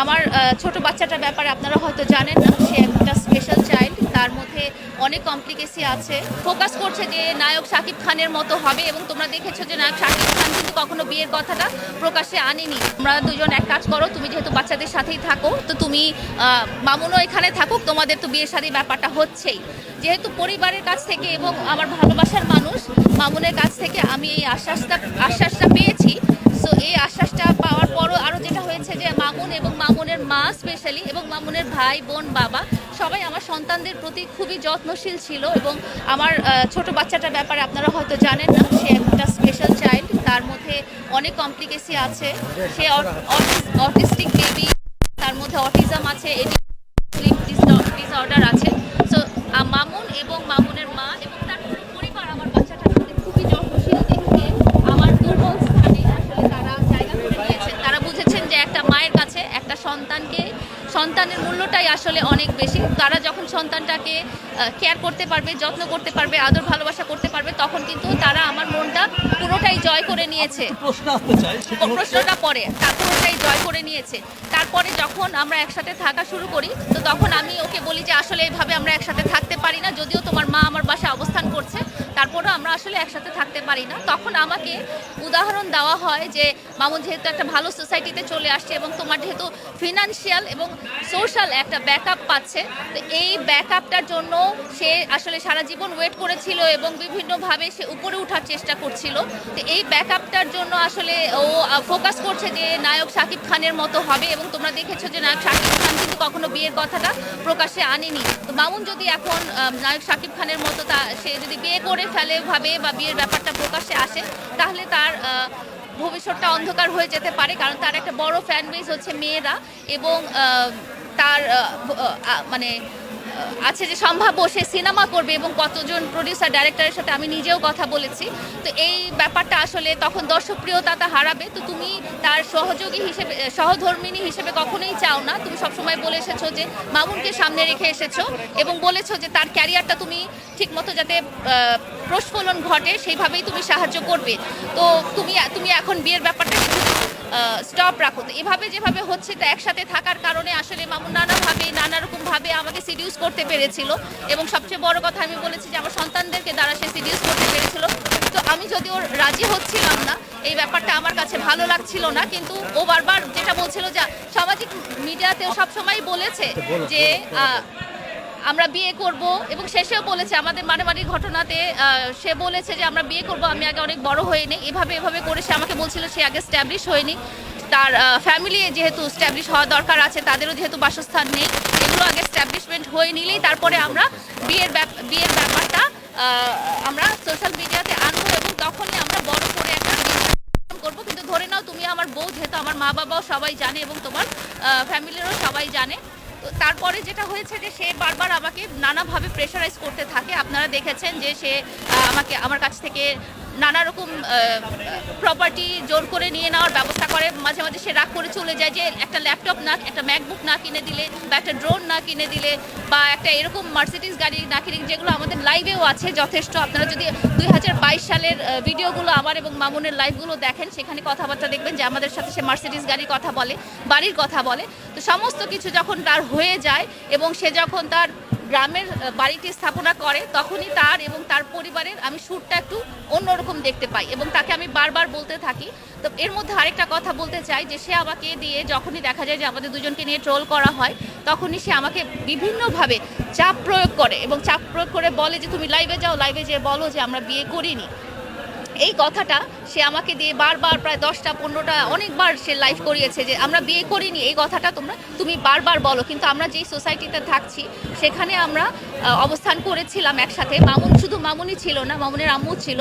আমার ছোট বাচ্চাটার ব্যাপারে আপনারা হয়তো জানেন না, সে একটা স্পেশাল চাইল্ড। তার মধ্যে অনেক কমপ্লিকেসি আছে। ফোকাস করছে যে নায়ক শাকিব খানের মতো হবে, এবং তোমরা দেখেছো যে নায়ক শাকিব খান কিন্তু কখনো বিয়ের কথাটা প্রকাশ্যে আনেনি। তোমরা দুজন এক কাজ করো, তুমি যেহেতু বাচ্চাদের সাথেই থাকো, তো তুমি মামুনও এখানে থাকুক, তোমাদের তো বিয়ের শাদী ব্যাপারটা হচ্ছেই। যেহেতু পরিবারের কাছ থেকে এবং আমার ভালোবাসার মানুষ মামুনের কাছ থেকে আমি এই আশ্বাসটা পেয়েছি। সো এই আশ্বাসটা পাওয়ার পরও আরও যেটা হয়েছে যে মামুন এবং মামুনের মা স্পেশালি এবং মামুনের ভাই বোন বাবা সবাই আমার সন্তানদের প্রতি খুবই যত্নশীল ছিল। এবং আমার ছোট বাচ্চাটার ব্যাপারে আপনারা হয়তো জানেন না, সে একটা স্পেশাল চাইল্ড। তার মধ্যে অনেক কমপ্লিকেসি আছে। সে অটিস্টিক বেবি, তার মধ্যে অটিজম আছে, স্লিপ ডিসঅর্ডার আছে। সো মামুন এবং মামুনের মা এবং তার পুরো পরিবার আমার বাচ্চাটার প্রতি খুবই যত্নশীল দেখে আমার দুর্বল স্থানে আসলে তারা জায়গা করে নিয়েছেন। তারা বুঝেছেন যে একটা মায়ের কাছে একটা সন্তানের মূল্যটাই আসলে অনেক বেশি। তারা যখন সন্তানটাকে কেয়ার করতে পারবে, যত্ন করতে পারবে, আদর ভালোবাসা করতে পারবে, তখন কিন্তু তারা আমার মনটা পুরোটাই জয় করে নিয়েছে। প্রশ্নটা পরে পুরোটাই জয় করে নিয়েছে। তারপরে যখন আমরা একসাথে থাকা শুরু করি, তো তখন আমি ওকে বলি যে আসলে এইভাবে আমরা একসাথে থাকতে পারি না। যদিও তোমার মা আমার বাসায় অবস্থান করছে, তারপরেও আমরা আসলে একসাথে থাকতে পারি না। তখন আমাকে উদাহরণ দেওয়া হয় যে মামুন যেহেতু একটা ভালো সোসাইটিতে চলে আসছে এবং তোমার যেহেতু ফিনান্সিয়াল এবং সোশ্যাল একটা ব্যাকআপ পাচ্ছে, তো এই ব্যাকআপটার জন্য সে আসলে সারা জীবন ওয়েট করেছিল এবং বিভিন্নভাবে সে উপরে ওঠার চেষ্টা করছিল। তো এই ব্যাকআপটার জন্য আসলে ও ফোকাস করছে যে নায়ক শাকিব খানের মতো হবে, এবং তোমরা দেখেছো যে নায়ক শাকিব খান কিন্তু কখনো বিয়ের কথাটা প্রকাশ্যে আনেনি। তো মামুন যদি এখন নায়ক শাকিব খানের মতো সে যদি বিয়ে করে ফেলে ভাবে বা বিয়ের ব্যাপারটা প্রকাশ্যে আসে, তাহলে তার ভবিষ্যৎটা অন্ধকার হয়ে যেতে পারে। কারণ তার একটা বড় ফ্যান বেস হচ্ছে মেয়েরা, এবং তার মানে আছে যে সম্ভাব্য সে সিনেমা করবে এবং কতজন প্রডিউসার ডাইরেক্টরের সাথে আমি নিজেও কথা বলেছি। তো এই ব্যাপারটা আসলে তখন দর্শকপ্রিয়তা হারাবে। তো তুমি তার সহযোগী হিসেবে, সহধর্মিনী হিসেবে কখনোই চাও না। তুমি সবসময় বলে এসেছো যে মামুনকে সামনে রেখে এসেছো এবং বলেছো যে তার ক্যারিয়ারটা তুমি ঠিকমতো যাতে প্রস্ফুলন ঘটে সেইভাবেই তুমি সাহায্য করবে। তো তুমি এখন বিয়ের ব্যাপারটা স্টপ রাখো। তো এভাবে যেভাবে হচ্ছে, তো একসাথে থাকার কারণে আসলে মামুন নানা রকমভাবে আমাকে সিডিউস করতে পেরেছিল। এবং সবচেয়ে বড় কথা আমি বলেছি যে আমার সন্তানদেরকে দ্বারা সে সিডিউস করতে পেরেছিল। তো আমি যদিও রাজি হচ্ছিলাম না, এই ব্যাপারটা আমার কাছে ভালো লাগছিল না, কিন্তু ও বারবার যেটা বলছিল যে সামাজিক মিডিয়াতেও সবসময় বলেছে যে আমরা বিয়ে করব, এবং শেষেও বলেছে আমাদের মারামারির ঘটনাতে সে বলেছে যে আমরা বিয়ে করব, আমি আগে অনেক বড় হয়ে নিই। এভাবে করে সে আমাকে বলছিল সে আগে স্ট্যাবলিশ হয়নি, তার ফ্যামিলি যেহেতু স্ট্যাবলিশ হওয়া দরকার আছে, তাদেরও যেহেতু বাসস্থান নেই, এগুলো আগে স্ট্যাবলিশমেন্ট হয়ে নিলেই তারপরে আমরা বিয়ের ব্যাপারটা আমরা সোশ্যাল মিডিয়াতে আনবো, এবং তখনই আমরা বড় করে একটা করবো। কিন্তু ধরে নাও তুমি আমার বউ, যেহেতু আমার মা বাবাও সবাই জানে এবং তোমার ফ্যামিলিরও সবাই জানে। তারপরে যেটা হয়েছে যে সে বারবার আমাকে নানাভাবে প্রেশারাইজ করতে থাকে। আপনারা দেখেছেন যে সে আমার কাছ থেকে নানা রকম প্রপার্টি জোর করে নিয়ে নেওয়ার ব্যবস্থা করে। মাঝে মাঝে সে রাগ করে চলে যায় যে একটা ল্যাপটপ না, একটা ম্যাকবুক না কিনে দিলে, বা একটা ড্রোন না কিনে দিলে, বা একটা এরকম মার্সিডিজ গাড়ি না কিনে, যেগুলো আমাদের লাইভেও আছে যথেষ্ট। আপনারা যদি 2022 সালের ভিডিওগুলো আমার এবং মামুনের লাইভগুলো দেখেন, সেখানে কথাবার্তা দেখবেন যে আমাদের সাথে সে মার্সিডিজ গাড়ির কথা বলে, বাড়ির কথা বলে। তো সমস্ত কিছু যখন তার হয়ে যায় এবং সে যখন তার গ্রামের বাড়িটি স্থাপনা করে, তখনই তার এবং তার পরিবারের আমি সুরটা একটু অন্যরকম দেখতে পাই, এবং তাকে আমি বারবার বলতে থাকি। তো এর মধ্যে আরেকটা কথা বলতে চাই যে সে আমাকে দিয়ে যখনই দেখা যায় যে আমাদের দুজনকে নিয়ে ট্রোল করা হয়, তখনই সে আমাকে বিভিন্নভাবে চাপ প্রয়োগ করে, এবং চাপ প্রয়োগ করে বলে যে তুমি লাইভে যাও, লাইভে যেয়ে বলো যে আমরা বিয়ে করিনি। এই কথাটা সে আমাকে দিয়ে বারবার প্রায় 10টা 15টা অনেকবার সে লাইভ করিয়েছে যে আমরা বিয়ে করিনি, এই কথাটা তুমি বারবার বলো। কিন্তু আমরা যেই সোসাইটিতে থাকছি সেখানে আমরা অবস্থান করেছিলাম একসাথে। শুধু মামুনই ছিল না, মামুনের আম্মু ছিল,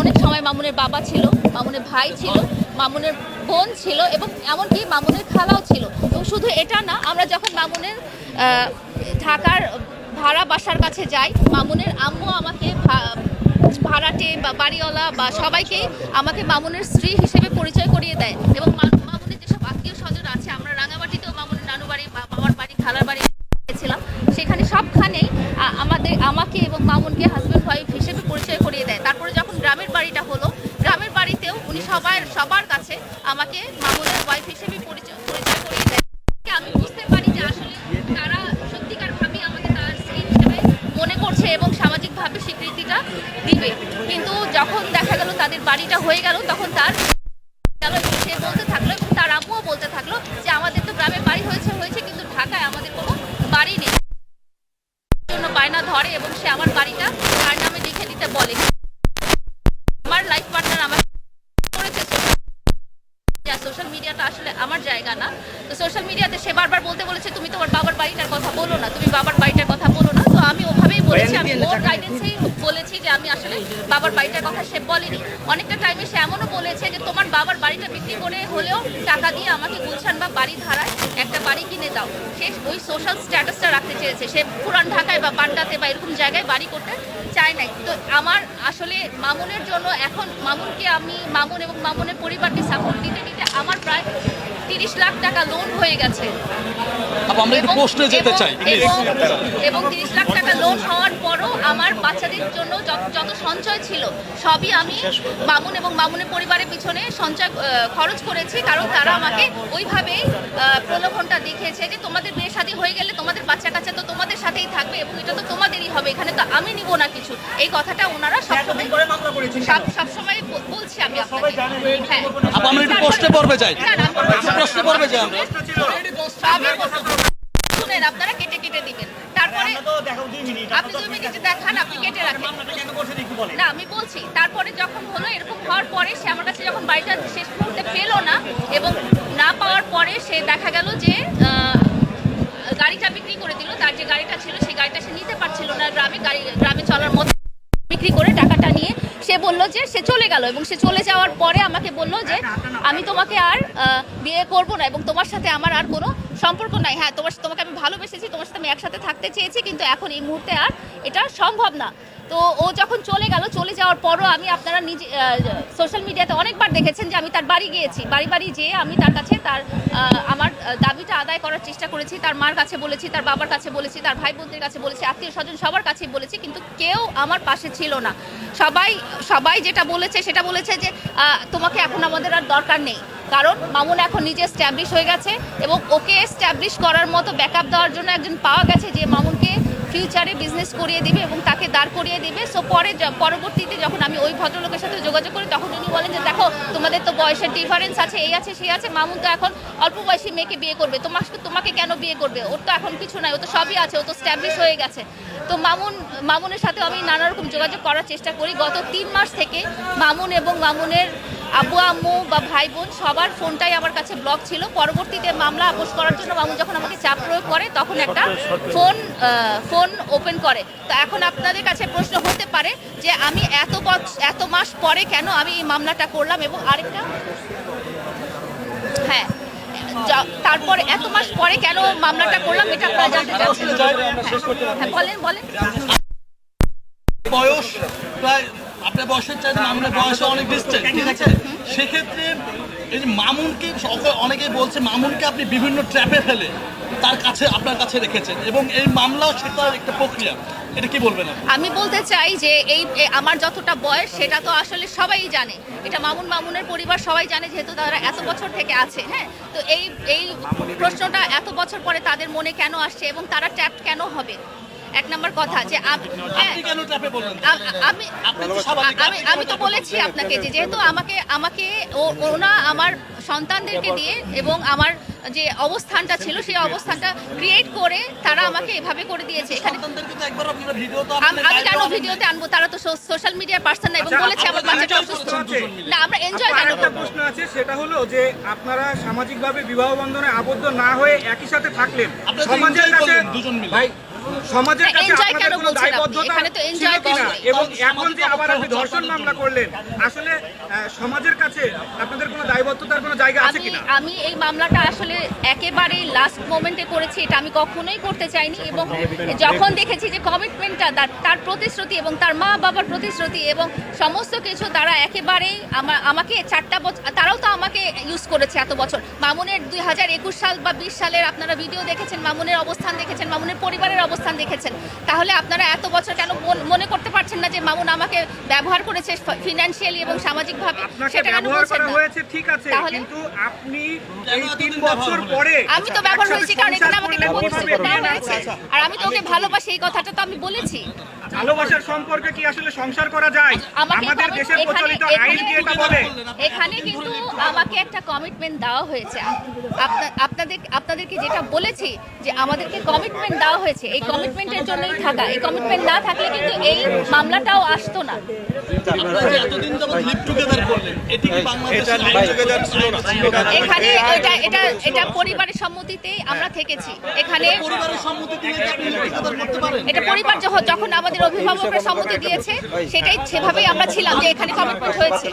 অনেক সময় মামুনের বাবা ছিল, মামুনের ভাই ছিল, মামুনের বোন ছিল, এবং এমনকি মামুনের খালাও ছিল। এবং শুধু এটা না, আমরা যখন মামুনের ঢাকার ভাড়া বাসার কাছে যাই, মামুনের আম্মু আমাকে ভাড়াটে বা বাড়িওয়ালা বা সবাইকে আমাকে মামুনের স্ত্রী হিসেবে পরিচয় করিয়ে দেয়। এবং মামুনের যেসব আত্মীয় স্বজন আছে, আমরা রাঙামাটিতেও মামুনের নানু বাড়ি বা বাবার বাড়ি, খালার বাড়ি গেছিলাম, সেখানে সবখানেই আমাকে এবং মামুনকে হাজব্যান্ড ওয়াইফ হিসেবে পরিচয় করিয়ে দেয়। তারপরে যখন গ্রামের বাড়িটা হলো, গ্রামের বাড়িতেও উনি সবার কাছে আমাকে মামুনের ওয়াইফ হিসেবে পরিচয় করিয়ে দেয়। দিবে, কিন্তু যখন দেখা গেল তাদের বাড়িটা হয়ে গেল তখন তার গেল এবং সে বলতে থাকলো এবং তার আম্মুও বলতে থাকলো যে আমাদের তো গ্রামে বাড়ি হয়েছে কিন্তু ঢাকায় আমাদের কোনো বাড়ি নেই, জন্য বায়না ধরে এবং সে আমার বাড়িটা তার নামে লিখে দিতে বলে। আমার লাইফ পার্টনার আমার করেছে সোশ্যাল মিডিয়াটা আসলে আমার জায়গা না, তো সোশ্যাল মিডিয়াতে সে বারবার বলতে বলেছে তুমি তোমার বাবার বাড়িটার কথা বলো না, তুমি বাবার বাড়িটার কথা বলো না। তো আমি ওভাবেই বলেছি, আমি ওর গাইডেন্সেই বলেছি যে আমি আসলে বাবার বাড়িটার কথা সে বলেনি। অনেকটা টাইমে সে এমনও বলেছে যে তোমার বাবার বাড়িটা বিক্রি করে হলেও টাকা দিয়ে আমাকে গুলশান বা বাড়ি ধারায় একটা বাড়ি কিনে দাও। সে ওই সোশ্যাল স্ট্যাটাসটা রাখতে চেয়েছে, সে পুরান ঢাকায় বা পান্ডাতে বা এরকম জায়গায় বাড়ি করতে চায় নাই। তো আমার আসলে মামুনের জন্য এখন মামুনকে আমি মামুন এবং মামুনের পরিবারকে সাপোর্ট দিতে দিতে আমার প্রায় 30 লাখ টাকা লোন হয়ে গেছে এবং 30 লাখ টাকা লোন হওয়ার পরও আমার বাচ্চাদের জন্য যত সঞ্চয় ছিল সবই আমি মামুন এবং মামুনের পরিবারের পিছনে সঞ্চয় খরচ করেছি, কারণ তারা আমাকে ওইভাবেই প্রলোভনটা দেখিয়েছে যে তোমাদের বিয়ে শাদী হয়ে গেলে তোমাদের বাচ্চা কাচ্চা তো তোমাদের সাথেই থাকবে এবং এটা তো তোমাদেরই হবে, এখানে তো আমি নিব না কিছু। এই কথাটা ওনারা সবসময় বলছি আমি আপনাকে। হ্যাঁ, আমরা একটু প্রশ্নে পড়বে যাই, প্রশ্নে পড়বে যাই আমরা। শুনেন, আপনারা কেটে কেটে দিবেন, তারপরে আপনি 2 মিনিট দেখান, আপনি কেটে রাখেন না, আমি বলছি। তারপরে যখন হলো এরকম হওয়ার পরে সে আমার কাছে যখন বাড়িটা শেষ মুহূর্তে পেলো না এবং না পাওয়ার পরে সে দেখা গেল যে গাড়িটা বিক্রি করে দিল, তার যে গাড়িটা ছিল সেই গাড়িটা সে নিতে পারছিল না, গ্রামে চলার মতো বিক্রি করে টাকাটা নিয়ে সে বলল যে সে চলে গেল এবং সে চলে যাওয়ার পরে আমাকে বলল যে আমি তোমাকে আর বিয়ে করব না এবং তোমার সাথে আমার আর কোনো সম্পর্ক নাই। হ্যাঁ, তোমাকে আমি ভালোবেসেছি, তোমার সাথে আমি একসাথে থাকতে চেয়েছি, কিন্তু এখন এই মুহূর্তে আর এটা সম্ভব না। তো ও যখন চলে গেল, চলে যাওয়ার পরও আমি আপনারা নিজে সোশ্যাল মিডিয়াতে অনেকবার দেখেছেন যে আমি তার বাড়ি গিয়েছি, বাড়ি যেয়ে আমি তার কাছে আমার দাবিটা আদায় করার চেষ্টা করেছি, তার মার কাছে বলেছি, তার বাবার কাছে বলেছি, তার ভাই বোনদের কাছে বলেছি, আত্মীয় স্বজন সবার কাছে বলেছি, কিন্তু কেউ আমার পাশে ছিল না। সবাই যেটা বলেছে সেটা বলেছে যে তোমাকে এখন আমাদের আর দরকার নেই, কারণ মামুন এখন নিজে স্ট্যাবলিশ হয়ে গেছে এবং ওকে স্ট্যাবলিশ করার মতো ব্যাকআপ দেওয়ার জন্য একজন পাওয়া গেছে যে মামুনকে ফিউচারে বিজনেস করিয়ে দিবে এবং তাকে দাঁড় করিয়ে দিবে। সো পরবর্তীতে যখন আমি ওই ভদ্রলোকের সাথে যোগাযোগ করি তখন উনি বলেন যে দেখো তোমাদের তো বয়সের ডিফারেন্স আছে, এই আছে সেই আছে, মামুন তো এখন অল্প বয়সী মেয়েকে বিয়ে করবে, তোমাকে কেন বিয়ে করবে, ওর তো এখন কিছু নাই, ও তো সবই আছে, ও তো স্ট্যাবলিশ হয়ে গেছে। তো মামুনের সাথেও আমি নানা রকম যোগাযোগ করার চেষ্টা করি। গত 3 মাস থেকে মামুন এবং মামুনের আব্বু আম্মু বা ভাই বোন সবার ফোনটাই আমার কাছে ব্লক ছিল। পরবর্তীতে মামলা আপোষ করার জন্য মামুন যখন আমাকে চাপ প্রয়োগ করে তখন একটা ফোন ওপেন করে। তো এখন আপনাদের কাছে প্রশ্ন হতে পারে যে আমি এত মাস পরে কেন আমি এই মামলাটা করলাম এবং আরেকটা হ্যাঁ তারপর এত মাস পরে কেন মামলাটা করলাম এটা আপনারা জানতে চাচ্ছেন। হ্যাঁ, বলেন। বয়স প্রায় আপনার বয়সের চাইতে মামুনের বয়সে অনেক ডিস্টেন্স, ঠিক আছে? সেক্ষেত্রে এই যে মামুনকে অনেকেই বলছে মামুনকে আপনি বিভিন্ন ট্র্যাপে ফেলে আপনার কাছে রেখেছেন এবং এই মামলা সেটার একটা প্রক্রিয়া, এটা কি বলবেন? আমি বলতে চাই যে এই আমার যতটা বয়স সেটা তো আসলে সবাই জানে, এটা মামুনের পরিবার সবাই জানে, যেহেতু তারা এত বছর থেকে আছে। হ্যাঁ, তো এই প্রশ্নটা এত বছর পরে তাদের মনে কেন আসছে এবং তারা ট্র্যাপ কেন হবে? এক নম্বর কথা যে আমি তো বলেছি আপনাকে যে যেহেতু আমাকে ওনা আমার সন্তানদেরকে দিয়ে এবং আমার যে অবস্থানটা ছিল সেই অবস্থানটা ক্রিয়েট করে তারা আমাকে এভাবে করে দিয়েছে। এখানে আমি কেন ভিডিওতে আনবো? তারা তো সোশ্যাল মিডিয়ার পার্সন না এবং বলেছে আমার বাচ্চাটা অসুস্থ না, আমরা এনজয় কেন করব? প্রশ্ন আছে, সেটা হলো যে আপনারা সামাজিকভাবে বিবাহ বন্ধনে আবদ্ধ না হয়ে একই সাথে থাকলেন, সমাজের কাছে ভাই সমাজের কাছে আপনাদের কোনো দায়বদ্ধতা ছিল কিনা এবং এখন যে আবার আপনি ধর্ষণ মামলা করলেন আসলে সমাজের কাছে আপনাদের কোনো দায়বদ্ধতার কোনো জায়গা আছে কিনা? আমি এই মামলাটা আসলে একেবারেই লাস্ট মোমেন্টে করেছি, এটা আমি কখনোই করতে চাইনি এবং যখন দেখেছি যে কমিটমেন্টটা তার প্রতিশ্রুতি এবং তার মা বাবার প্রতিশ্রুতি এবং সমস্ত কিছু তারা একেবারেই আমাকে 4টা বছর তারাও তো আমাকে ইউজ করেছে এত বছর। মামুনের 2021 সাল বা 20 সালের আপনারা ভিডিও দেখেছেন, মামুনের অবস্থান দেখেছেন, মামুনের পরিবারের অবস্থান দেখেছেন, তাহলে আপনারা এত বছর কেন মনে করতে পারছেন না যে মামুন আমাকে ব্যবহার করেছে ফিনান্সিয়ালি এবং সামাজিকভাবে? সেটা কেন বলছেন না? হয়েছে ঠিক আছে, কিন্তু আপনি এই 3 বছর পরে আমি তো ব্যবহার হয়েছি কারণ এখানে আমাকে ব্যবহার করা হয়েছে, আর আমি তো ওকে ভালোবাসি, এই কথাটা তো আমি বলেছি। ভালোবাসার সম্পর্কে কি আসলে সংসার করা যায়? আমাদের দেশের প্রচলিত আইন কি এটা বলে? এখানে কিন্তু আমাকে একটা কমিটমেন্ট দেওয়া হয়েছে। আপনাদেরকে যেটা বলেছি যে আমাদেরকে কমিটমেন্ট দেওয়া হয়েছে, এই কমিটমেন্টের জন্যই থাকা। এই কমিটমেন্ট না থাকলে কিন্তু এই মামলাটাও আসতো না। আপনারা যে এতদিন যাবত লিভ টুগেদার করলেন, এটি কি বাংলাদেশের লিভ টুগেদার ছিল না? এখানে এটা পরিবারের সম্মতিতেই আমরা থেকেছি। এখানে পরিবারের সম্মতিতে কি আপনি লিভ টুগেদার করতে পারেন? এটা পরিবার যখন আমাদের অভিভাবকরা সম্মতি দিয়েছে সেটাই সেভাবেই আমরা ছিলাম যে এখানে কমিটমেন্ট হয়েছে।